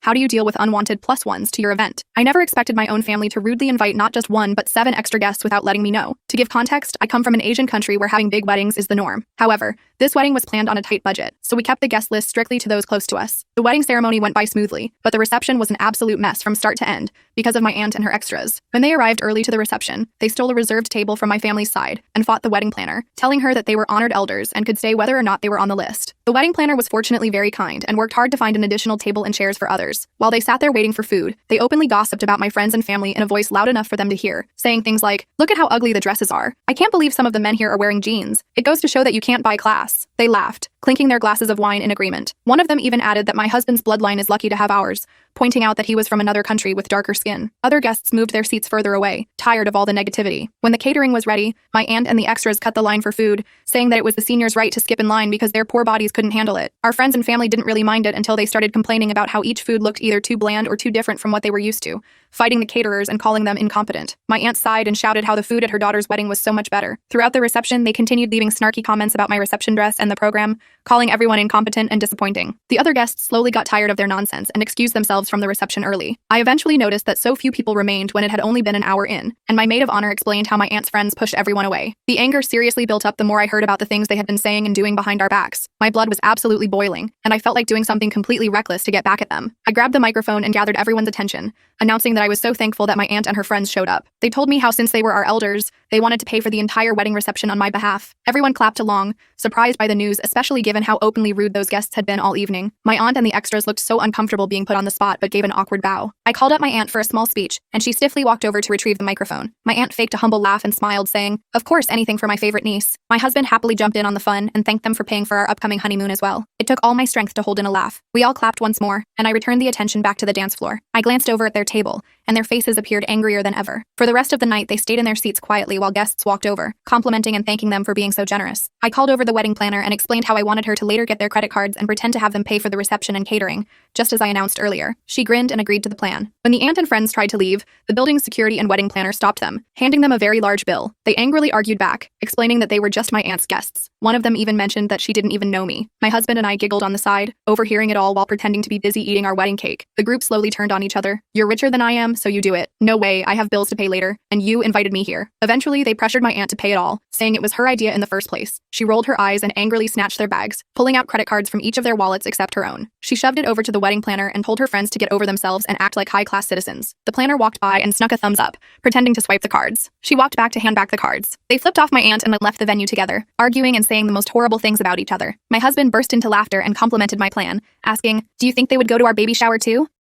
How do you deal with unwanted plus ones to your event? I never expected my own family to rudely invite not just one but 7 extra guests without letting me know. To give context, I come from an Asian country where having big weddings is the norm. However, this wedding was planned on a tight budget, so we kept the guest list strictly to those close to us. The wedding ceremony went by smoothly, but the reception was an absolute mess from start to end because of my aunt and her extras. When they arrived early to the reception, they stole a reserved table from my family's side and fought the wedding planner, telling her that they were honored elders and could say whether or not they were on the list. The wedding planner was fortunately very kind and worked hard to find an additional table and chairs for others. While they sat there waiting for food, they openly gossiped about my friends and family in a voice loud enough for them to hear, saying things like, "Look at how ugly the dresses are. I can't believe some of the men here are wearing jeans. It goes to show that you can't buy class." They laughed, clinking their glasses of wine in agreement. One of them even added that my husband's bloodline is lucky to have ours, pointing out that he was from another country with darker skin. Other guests moved their seats further away, tired of all the negativity. When the catering was ready, my aunt and the extras cut the line for food, saying that it was the seniors' right to skip in line because their poor bodies couldn't handle it. Our friends and family didn't really mind it until they started complaining about how each food looked either too bland or too different from what they were used to, fighting the caterers and calling them incompetent. My aunt sighed and shouted how the food at her daughter's wedding was so much better. Throughout the reception, they continued leaving snarky comments about my reception dress and the program, calling everyone incompetent and disappointing. The other guests slowly got tired of their nonsense and excused themselves from the reception early. I eventually noticed that so few people remained when it had only been an hour in, and my maid of honor explained how my aunt's friends pushed everyone away. The anger seriously built up the more I heard about the things they had been saying and doing behind our backs. My blood was absolutely boiling, and I felt like doing something completely reckless to get back at them. I grabbed the microphone and gathered everyone's attention, announcing that I was so thankful that my aunt and her friends showed up. They told me how since they were our elders, they wanted to pay for the entire wedding reception on my behalf. Everyone clapped along, surprised by the news, especially given how openly rude those guests had been all evening. My aunt and the extras looked so uncomfortable being put on the spot but gave an awkward bow. I called up my aunt for a small speech, and she stiffly walked over to retrieve the microphone. My aunt faked a humble laugh and smiled, saying, "Of course, anything for my favorite niece." My husband happily jumped in on the fun and thanked them for paying for our upcoming honeymoon as well. It took all my strength to hold in a laugh. We all clapped once more, and I returned the attention back to the dance floor. I glanced over at their table, and their faces appeared angrier than ever. For the rest of the night, they stayed in their seats quietly while guests walked over, complimenting and thanking them for being so generous. I called over the wedding planner and explained how I wanted her to later get their credit cards and pretend to have them pay for the reception and catering, just as I announced earlier. She grinned and agreed to the plan. When the aunt and friends tried to leave, the building's security and wedding planner stopped them, handing them a very large bill. They angrily argued back, explaining that they were just my aunt's guests. One of them even mentioned that she didn't even know me. My husband and I giggled on the side, overhearing it all while pretending to be busy eating our wedding cake. The group slowly turned on each other. "You're richer than I am, so you do it." "No way, I have bills to pay later, and you invited me here." Eventually, they pressured my aunt to pay it all, saying it was her idea in the first place. She rolled her eyes and angrily snatched their bags, pulling out credit cards from each of their wallets except her own. She shoved it over to the wedding planner and told her friends to get over themselves and act like high-class citizens. The planner walked by and snuck a thumbs up, pretending to swipe the cards. She walked back to hand back the cards. They flipped off my aunt and left the venue together, arguing and saying the most horrible things about each other. My husband burst into laughter and complimented my plan, asking, "Do you think they would go to our baby shower too?"